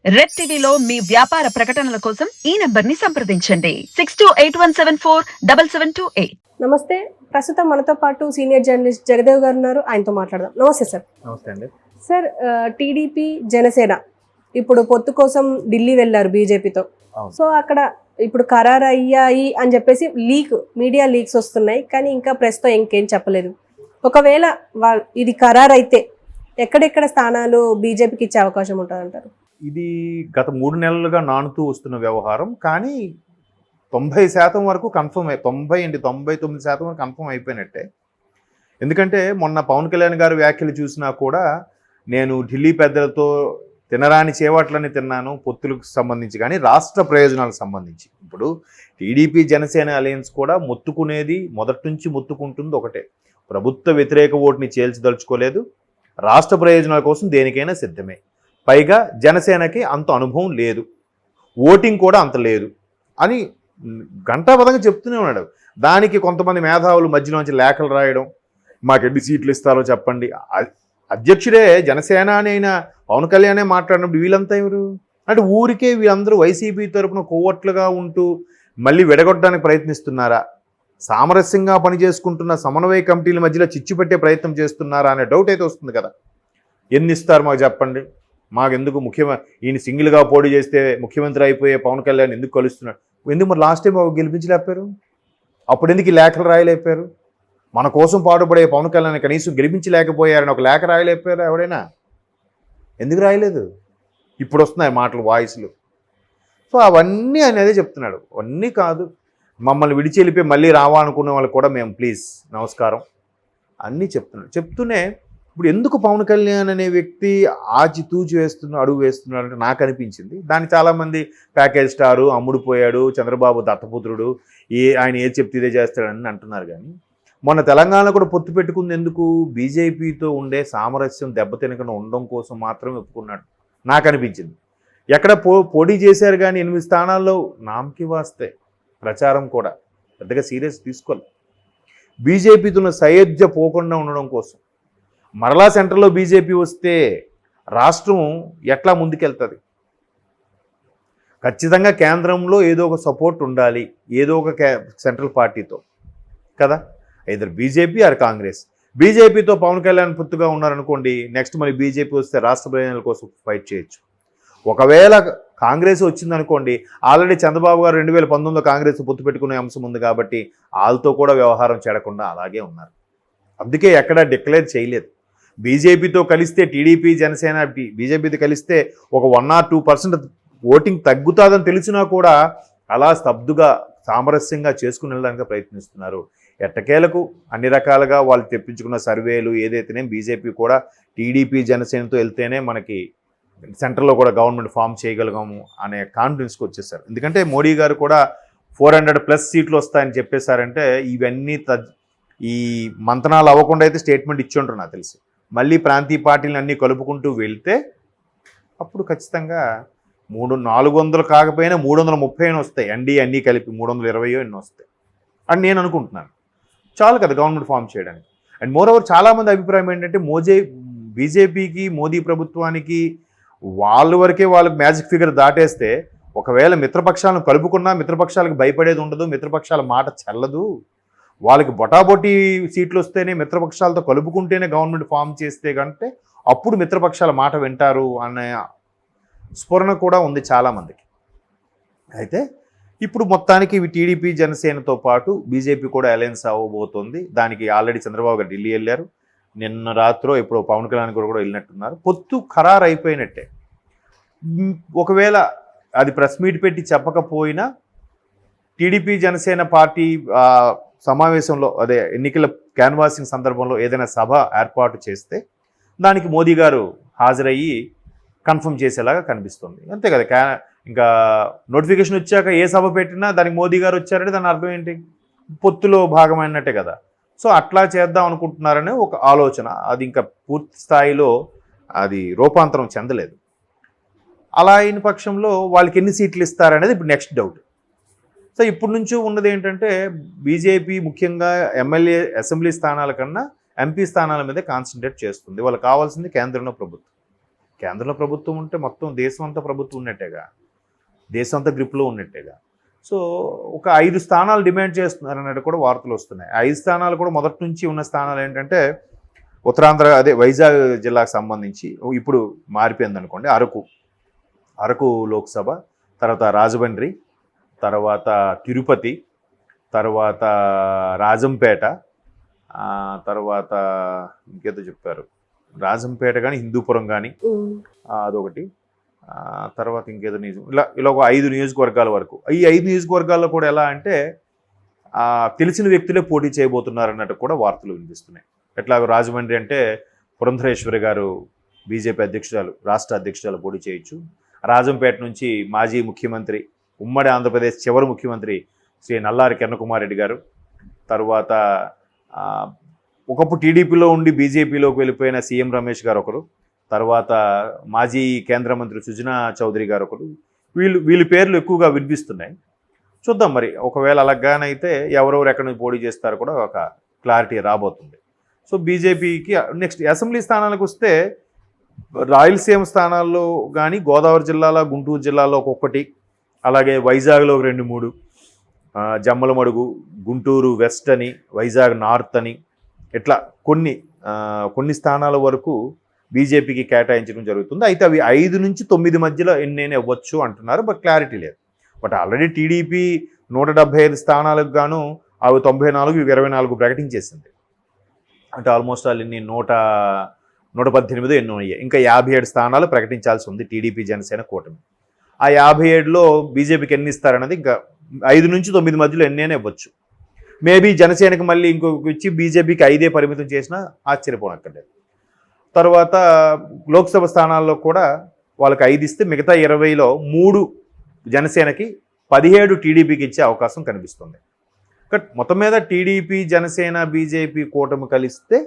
Red టీవీలో మీ వ్యాపార ప్రకటనల కోసం ఈ నంబర్ ని సంప్రదించండి 6281747728. నమస్తే. ప్రస్తుతం మనతో పాటు సీనియర్ జర్నలిస్ట్ జగదేవ్ గారు ఉన్నారు. ఆయనతో మాట్లాడదాం. నమస్తే సార్. నమస్తే అండి. సార్, టీడీపీ జనసేన ఇప్పుడు పొత్తు కోసం ఢిల్లీ వెళ్ళారు బీజేపీతో. సో అక్కడ ఇప్పుడు ఖరారు అయ్యాయి అని చెప్పేసి మీడియా లీక్స్ వస్తున్నాయి, కానీ ఇంకా ప్రెస్తో ఇంకేం చెప్పలేదు. ఒకవేళ ఇది ఖరారు అయితే ఎక్కడెక్కడ స్థానాలు బీజేపీకి ఇచ్చే అవకాశం ఉంటుందంటారు? ఇది గత 3 నెలలుగా నానుతూ వస్తున్న వ్యవహారం, కానీ 90% వరకు కన్ఫర్మ్ 99% వరకు కన్ఫర్మ్ అయిపోయినట్టే. ఎందుకంటే మొన్న పవన్ కళ్యాణ్ గారి వ్యాఖ్యలు చూసినా కూడా నేను ఢిల్లీ పెద్దలతో తినరాని చేవట్లని తిన్నాను పొత్తులకు సంబంధించి, కానీ రాష్ట్ర ప్రయోజనాలకు సంబంధించి. ఇప్పుడు టీడీపీ జనసేన అలయన్స్ కూడా మొత్తుకునేది మొదటి నుంచి మొత్తుకుంటుంది ఒకటే, ప్రభుత్వ వ్యతిరేక ఓటుని చేల్చదలుచుకోలేదు, రాష్ట్ర ప్రయోజనాల కోసం దేనికైనా సిద్ధమే. పైగా జనసేనకి అంత అనుభవం లేదు, ఓటింగ్ కూడా అంత లేదు అని గంటాపదంగా చెప్తూనే ఉన్నాడు. దానికి కొంతమంది మేధావులు మధ్యలోంచి లేఖలు రాయడం, మాకు ఎన్ని సీట్లు ఇస్తారో చెప్పండి. అధ్యక్షుడే జనసేన అయినా పవన్ కళ్యాణే మాట్లాడినప్పుడు వీళ్ళంతా ఎవరు అంటే ఊరికే వీళ్ళందరూ వైసీపీ తరపున కోవట్లుగా ఉంటూ మళ్ళీ విడగొట్టడానికి ప్రయత్నిస్తున్నారా, సామరస్యంగా పనిచేసుకుంటున్న సమన్వయ కమిటీల మధ్యలో చిచ్చు పెట్టే ప్రయత్నం చేస్తున్నారా అనే డౌట్ అయితే వస్తుంది కదా. ఎన్ని ఇస్తారు మాకు చెప్పండి, మాకెందుకు ఈయన సింగిల్గా పోటీ చేస్తే ముఖ్యమంత్రి అయిపోయే పవన్ కళ్యాణ్ ఎందుకు కలుస్తున్నాడు, ఎందుకు మరి లాస్ట్ టైం గెలిపించలేపారు, అప్పుడు ఎందుకు ఈ లేఖలు రాయలేపారు, మన కోసం పాటుపడే పవన్ కళ్యాణ్ కనీసం గెలిపించలేకపోయారని ఒక లేఖ రాయలేపారు ఎవడైనా, ఎందుకు రాయలేదు? ఇప్పుడు వస్తున్నాయి మాటలు, వాయిస్లు. సో అవన్నీ అనేది చెప్తున్నాడు. అవన్నీ కాదు, మమ్మల్ని విడిచి వెళ్ళిపోయి మళ్ళీ రావాలనుకునే వాళ్ళకి కూడా మేము ప్లీజ్ నమస్కారం అన్నీ చెప్తూనే ఇప్పుడు ఎందుకు పవన్ కళ్యాణ్ అనే వ్యక్తి ఆచితూచి అడుగు వేస్తున్నాడు అంటే నాకు అనిపించింది. దాన్ని చాలామంది ప్యాకేజ్ స్టారు, అమ్ముడుపోయాడు, చంద్రబాబు దత్తపుత్రుడు, ఆయన ఏది చెప్తే ఇదే చేస్తాడని అంటున్నారు. కానీ మొన్న తెలంగాణ కూడా పొత్తు పెట్టుకుంది ఎందుకు, బీజేపీతో ఉండే సామరస్యం దెబ్బతినకుండా ఉండడం కోసం మాత్రమే ఒప్పుకున్నాడు నాకు అనిపించింది. ఎక్కడ పోటీ చేశారు కానీ 8 స్థానాల్లో నామకి వాస్తే ప్రచారం కూడా పెద్దగా సీరియస్ తీసుకోలేదు. బీజేపీతో సయోధ్య పోకుండా ఉండడం కోసం. మరలా సెంట్రల్లో బీజేపీ వస్తే రాష్ట్రం ఎట్లా ముందుకెళ్తుంది? ఖచ్చితంగా కేంద్రంలో ఏదో ఒక సపోర్ట్ ఉండాలి, ఏదో ఒక సెంట్రల్ పార్టీతో కదా, ఐదర్ బీజేపీ ఆర్ కాంగ్రెస్. బీజేపీతో పవన్ కళ్యాణ్ పొత్తుగా ఉన్నారనుకోండి, నెక్స్ట్ మళ్ళీ బీజేపీ వస్తే రాష్ట్ర ప్రయోజనాల కోసం ఫైట్ చేయొచ్చు. ఒకవేళ కాంగ్రెస్ వచ్చిందనుకోండి, ఆల్రెడీ చంద్రబాబు గారు 2019లో కాంగ్రెస్ పొత్తు పెట్టుకునే అంశం ఉంది కాబట్టి వాళ్ళతో కూడా వ్యవహారం చెడకుండా అలాగే ఉన్నారు. అందుకే ఎక్కడా డిక్లేర్ చేయలేదు. బీజేపీతో కలిస్తే టీడీపీ జనసేన బీజేపీతో కలిస్తే ఒక 1 or 2% ఓటింగ్ తగ్గుతుందని తెలిసినా కూడా అలా స్తబ్దుగా సామరస్యంగా చేసుకుని వెళ్ళడానికి ప్రయత్నిస్తున్నారు. ఎట్టకేలకు అన్ని రకాలుగా వాళ్ళు తెప్పించుకున్న సర్వేలు ఏదైతేనే బీజేపీ కూడా టీడీపీ జనసేనతో వెళ్తేనే మనకి సెంట్రల్లో కూడా గవర్నమెంట్ ఫామ్ చేయగలగాము అనే కాన్ఫిడెన్స్కి వచ్చేసారు. ఎందుకంటే మోడీ గారు కూడా 400+ సీట్లు వస్తాయని చెప్పేశారంటే ఇవన్నీ ఈ మంతనాలు అవ్వకుండా అయితే స్టేట్మెంట్ ఇచ్చి ఉంటారు నాకు తెలిసి. మళ్ళీ ప్రాంతీయ పార్టీలను అన్నీ కలుపుకుంటూ వెళ్తే అప్పుడు ఖచ్చితంగా 400 కాకపోయినా 330 వస్తాయి. అన్నీ కలిపి 320 ఎన్నో వస్తాయి అని నేను అనుకుంటున్నాను. చాలు కదా గవర్నమెంట్ ఫామ్ చేయడానికి. అండ్ మోరోవర్ చాలామంది అభిప్రాయం ఏంటంటే బీజేపీకి మోదీ ప్రభుత్వానికి వాళ్ళకి మ్యాజిక్ ఫిగర్ దాటేస్తే ఒకవేళ మిత్రపక్షాలను కలుపుకున్నా మిత్రపక్షాలకు భయపడేది ఉండదు, మిత్రపక్షాల మాట చెల్లదు, వాళ్ళకి బొటాబొటీ సీట్లు వస్తేనే మిత్రపక్షాలతో కలుపుకుంటేనే గవర్నమెంట్ ఫామ్ చేస్తే కంటే అప్పుడు మిత్రపక్షాల మాట వింటారు అనే స్ఫురణ కూడా ఉంది చాలామందికి. అయితే ఇప్పుడు మొత్తానికి టీడీపీ జనసేనతో పాటు బీజేపీ కూడా అలయన్స్ అవ్వబోతోంది. దానికి ఆల్రెడీ చంద్రబాబు గారు ఢిల్లీ వెళ్ళారు. నిన్న రాత్రో ఇప్పుడు పవన్ కళ్యాణ్ కూడా వెళ్ళినట్టున్నారు. పొత్తు ఖరారు అయిపోయినట్టే. ఒకవేళ అది ప్రెస్ మీట్ పెట్టి చెప్పకపోయినా టీడీపీ జనసేన పార్టీ సమావేశంలో అదే ఎన్నికల క్యాన్వాసింగ్ సందర్భంలో ఏదైనా సభ ఏర్పాటు చేస్తే దానికి మోదీ గారు హాజరయ్యి కన్ఫర్మ్ చేసేలాగా కనిపిస్తుంది. అంతే కదా, ఇంకా నోటిఫికేషన్ వచ్చాక ఏ సభ పెట్టినా దానికి మోదీ గారు వచ్చారంటే దాని అర్థం ఏంటి, పొత్తులో భాగమైనట్టే కదా. సో అట్లా చేద్దాం అనుకుంటున్నారనే ఒక ఆలోచన. అది ఇంకా పూర్తి స్థాయిలో అది రూపాంతరం చెందలేదు. అలా అయిన పక్షంలో వాళ్ళకి ఎన్ని సీట్లు ఇస్తారనేది ఇప్పుడు నెక్స్ట్ డౌట్. సో ఇప్పటి నుంచి ఉన్నది ఏంటంటే బీజేపీ ముఖ్యంగా ఎమ్మెల్యే అసెంబ్లీ స్థానాల కన్నా ఎంపీ స్థానాల మీద కాన్సన్ట్రేట్ చేస్తుంది. వాళ్ళకి కావాల్సింది కేంద్రంలో ప్రభుత్వం. కేంద్రంలో ప్రభుత్వం ఉంటే మొత్తం దేశం అంతా ప్రభుత్వం ఉన్నట్టేగా, దేశం అంతా గ్రిప్లో ఉన్నట్టేగా. సో ఒక 5 స్థానాలు డిమాండ్ చేస్తున్నారు అన్నట్టు కూడా వార్తలు వస్తున్నాయి. 5 స్థానాలు కూడా మొదటి నుంచి ఉన్న స్థానాలు ఏంటంటే ఉత్తరాంధ్ర, అదే వైజాగ్ జిల్లాకు సంబంధించి ఇప్పుడు మారిపోయింది అనుకోండి, అరకు లోక్సభ, తర్వాత రాజమండ్రి, తర్వాత తిరుపతి, తర్వాత రాజంపేట, తర్వాత ఇంకేదో చెప్పారు, రాజంపేట కానీ హిందూపురం కానీ అదొకటి, తర్వాత ఇంకేదో ఇలా ఒక 5 నియోజకవర్గాల వరకు. ఈ 5 నియోజకవర్గాల్లో కూడా ఎలా అంటే తెలిసిన వ్యక్తులే పోటీ చేయబోతున్నారు అన్నట్టు కూడా వార్తలు వినిపిస్తున్నాయి. ఎట్లాగో రాజమండ్రి అంటే పురంధరేశ్వరి గారు బీజేపీ అధ్యక్షురాలు, రాష్ట్ర అధ్యక్షురాలు పోటీ చేయొచ్చు. రాజంపేట నుంచి మాజీ ముఖ్యమంత్రి, ఉమ్మడి ఆంధ్రప్రదేశ్ చివరి ముఖ్యమంత్రి శ్రీ నల్లారి కిరణకుమార్ రెడ్డి గారు, తర్వాత ఒకప్పుడు టీడీపీలో ఉండి బీజేపీలోకి వెళ్ళిపోయిన సీఎం రమేష్ గారు ఒకరు, తర్వాత మాజీ కేంద్ర మంత్రి సుజనా చౌదరి గారు ఒకరు. వీళ్ళ పేర్లు ఎక్కువగా వినిపిస్తున్నాయి. చూద్దాం మరి, ఒకవేళ అలాగానైతే ఎవరెవరు ఎక్కడి నుంచి పోటీ చేస్తారో కూడా ఒక క్లారిటీ రాబోతుంది. సో బీజేపీకి నెక్స్ట్ అసెంబ్లీ స్థానాలకు వస్తే రాయలసీమ స్థానాల్లో కానీ గోదావరి జిల్లాలో, గుంటూరు జిల్లాలో ఒక్కొక్కటి, అలాగే వైజాగ్లో 2-3, జమ్మలమడుగు, గుంటూరు వెస్ట్ అని, వైజాగ్ నార్త్ అని, ఇట్లా కొన్ని స్థానాల వరకు బీజేపీకి కేటాయించడం జరుగుతుంది. అయితే అవి 5 నుంచి 9 మధ్యలో ఎన్నైనా ఇవ్వచ్చు అంటున్నారు, బట్ క్లారిటీ లేదు. బట్ ఆల్రెడీ టీడీపీ 175 స్థానాలకు గాను అవి 94, 24 ప్రకటించేసింది. అంటే ఆల్మోస్ట్ వాళ్ళు ఇన్ని 118 ఎన్నో అయ్యాయి. ఇంకా 57 స్థానాలు ప్రకటించాల్సి ఉంది టీడీపీ జనసేన కూటమి. ఆ 57లో బీజేపీకి ఎన్ని ఇస్తారన్నది ఇంకా 5 నుంచి 9 మధ్యలో ఎన్నైనా ఇవ్వచ్చు. మేబీ జనసేనకు మళ్ళీ ఇంకొక ఇచ్చి బీజేపీకి 5 పరిమితం చేసినా ఆశ్చర్యపోనక్కర్లేదు. తర్వాత లోక్సభ స్థానాల్లో కూడా వాళ్ళకి 5 ఇస్తే మిగతా 20లో 3 జనసేనకి, 17 టీడీపీకి ఇచ్చే అవకాశం కనిపిస్తుంది. బట్ మొత్తం మీద టీడీపీ, జనసేన, బీజేపీ కూటమి కలిస్తే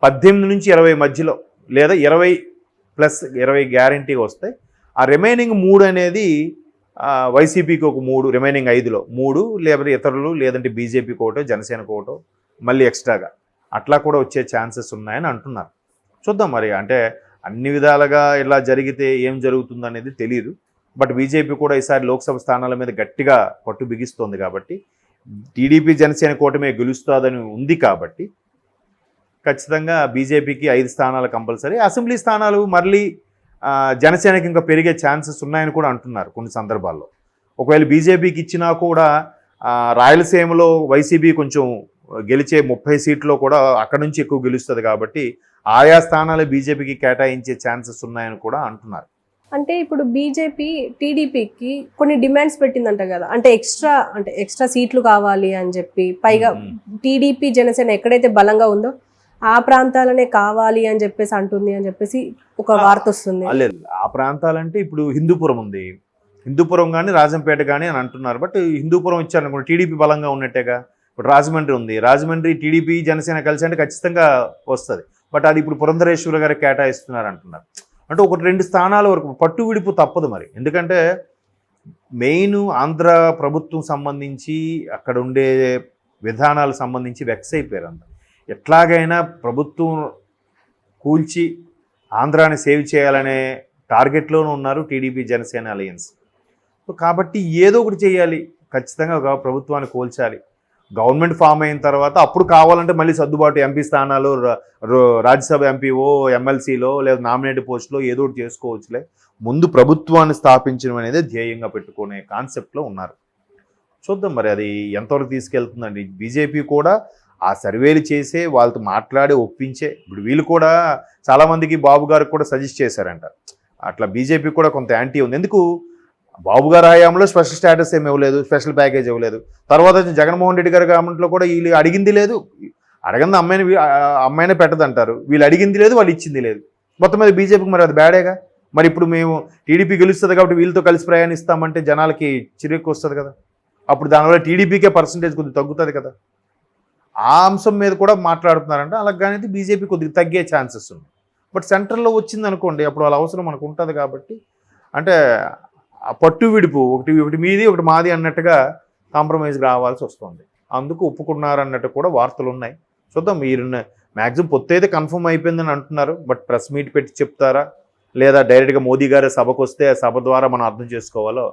18 నుంచి 20 మధ్యలో, లేదా 20+20 గ్యారంటీగా వస్తాయి. ఆ రిమైనింగ్ 3 అనేది వైసీపీకి ఒక 3, రిమైనింగ్ 5లో 3, లేకపోతే ఇతరులు, లేదంటే బీజేపీ కోటో, జనసేన కోటో మళ్ళీ ఎక్స్ట్రాగా అట్లా కూడా వచ్చే ఛాన్సెస్ ఉన్నాయని అంటున్నారు. చూద్దాం మరి, అంటే అన్ని విధాలుగా ఇలా జరిగితే ఏం జరుగుతుంది అనేది తెలియదు. బట్ బీజేపీ కూడా ఈసారి లోక్సభ స్థానాల మీద గట్టిగా పట్టు బిగిస్తోంది కాబట్టి, టీడీపీ జనసేన కూటమి గెలుస్తుందని ఉంది కాబట్టి ఖచ్చితంగా బీజేపీకి 5 స్థానాలు కంపల్సరీ. అసెంబ్లీ స్థానాలు మళ్ళీ జనసేనకి ఇంకా పెరిగే ఛాన్సెస్ ఉన్నాయని కూడా అంటున్నారు కొన్ని సందర్భాల్లో. ఒకవేళ బీజేపీకి ఇచ్చినా కూడా రాయలసీమలో వైసీపీ కొంచెం గెలిచే 30 సీట్లో కూడా అక్కడ నుంచి ఎక్కువ గెలుస్తుంది కాబట్టి ఆయా స్థానాలు బీజేపీకి కేటాయించే ఛాన్సెస్ ఉన్నాయని కూడా అంటున్నారు. అంటే ఇప్పుడు బీజేపీ టీడీపీకి కొన్ని డిమాండ్స్ పెట్టిందంట కదా, అంటే ఎక్స్ట్రా సీట్లు కావాలి అని చెప్పి, పైగా టీడీపీ జనసేన ఎక్కడైతే బలంగా ఉందో ఆ ప్రాంతాలనే కావాలి అని చెప్పేసి అంటుంది అని చెప్పేసి ఒక వార్త వస్తుంది. లేదు, ఆ ప్రాంతాలంటే ఇప్పుడు హిందూపురం ఉంది, హిందూపురం కానీ రాజంపేట కానీ అని అంటున్నారు. బట్ హిందూపురం ఇచ్చారనుకోండి టీడీపీ బలంగా ఉన్నట్టేగా. ఇప్పుడు రాజమండ్రి ఉంది, రాజమండ్రి టీడీపీ జనసేన కలిసి అంటే ఖచ్చితంగా వస్తుంది. బట్ అది ఇప్పుడు పురంధరేశ్వరి గారికి కేటాయిస్తున్నారు అంటున్నారు. అంటే 1-2 స్థానాల వరకు పట్టు విడుపు తప్పదు మరి. ఎందుకంటే మెయిన్ ఆంధ్ర ప్రభుత్వం సంబంధించి అక్కడ ఉండే విధానాలకు సంబంధించి వెక్స్ అయిపోయారు అంత. ఎట్లాగైనా ప్రభుత్వం కూల్చి ఆంధ్రాని సేవ్ చేయాలనే టార్గెట్లోనూ ఉన్నారు టీడీపీ జనసేన అలయన్స్. సో కాబట్టి ఏదో ఒకటి చేయాలి, ఖచ్చితంగా ఒక ప్రభుత్వాన్ని కూల్చాలి. గవర్నమెంట్ ఫామ్ అయిన తర్వాత అప్పుడు కావాలంటే మళ్ళీ సర్దుబాటు, ఎంపీ స్థానాలు, రాజ్యసభ ఎంపీఓ, ఎమ్మెల్సీలో, లేదా నామినేటెడ్ పోస్టులో ఏదో ఒకటి చేసుకోవచ్చులే. ముందు ప్రభుత్వాన్ని స్థాపించడం అనేది ధ్యేయంగా పెట్టుకునే కాన్సెప్ట్లో ఉన్నారు. చూద్దాం మరి అది ఎంతవరకు తీసుకెళ్తుందండి. బీజేపీ కూడా ఆ సర్వేలు చేసే వాళ్ళతో మాట్లాడి ఒప్పించే, ఇప్పుడు వీళ్ళు కూడా చాలామందికి బాబు గారికి కూడా సజెస్ట్ చేశారంట. అట్లా బీజేపీ కూడా కొంత యాంటీ ఉంది. ఎందుకు, బాబు గారి హయాంలో స్పెషల్ స్టేటస్ ఏమి ఇవ్వలేదు, స్పెషల్ ప్యాకేజ్ ఇవ్వలేదు. తర్వాత జగన్మోహన్ రెడ్డి గారి గవర్నమెంట్లో కూడా వీళ్ళు అడిగింది లేదు, అడగంది అమ్మాయినే పెట్టదంటారు. వీళ్ళు అడిగింది లేదు, వాళ్ళు ఇచ్చింది లేదు. మొత్తం మీద బీజేపీకి మరి అది బ్యాడేగా. మరి ఇప్పుడు మేము టీడీపీ గెలుస్తుంది కాబట్టి వీళ్ళతో కలిసి ప్రయాణిస్తామంటే జనాలకి చిరెక్కు వస్తుంది కదా. అప్పుడు దానివల్ల టీడీపీకే పర్సంటేజ్ కొద్దిగా తగ్గుతుంది కదా. ఆ అంశం మీద కూడా మాట్లాడుతున్నారంటే అలాగనేది బీజేపీ కొద్దిగా తగ్గే ఛాన్సెస్ ఉంది. బట్ సెంట్రల్లో వచ్చింది అనుకోండి, అప్పుడు వాళ్ళ అవసరం మనకు ఉంటుంది కాబట్టి, అంటే ఆ పట్టు విడుపు ఒకటి మీది ఒకటి మాది అన్నట్టుగా కాంప్రమైజ్ రావాల్సి వస్తుంది. అందుకు ఒప్పుకున్నారన్నట్టు కూడా వార్తలు ఉన్నాయి. చూద్దాం. మీరు మ్యాక్సిమం పొత్తు అయితే కన్ఫర్మ్ అయిపోయిందని అంటున్నారు. బట్ ప్రెస్ మీట్ పెట్టి చెప్తారా, లేదా డైరెక్ట్గా మోదీ గారి సభకు వస్తే ఆ సభ ద్వారా మనం అర్థం చేసుకోవాలో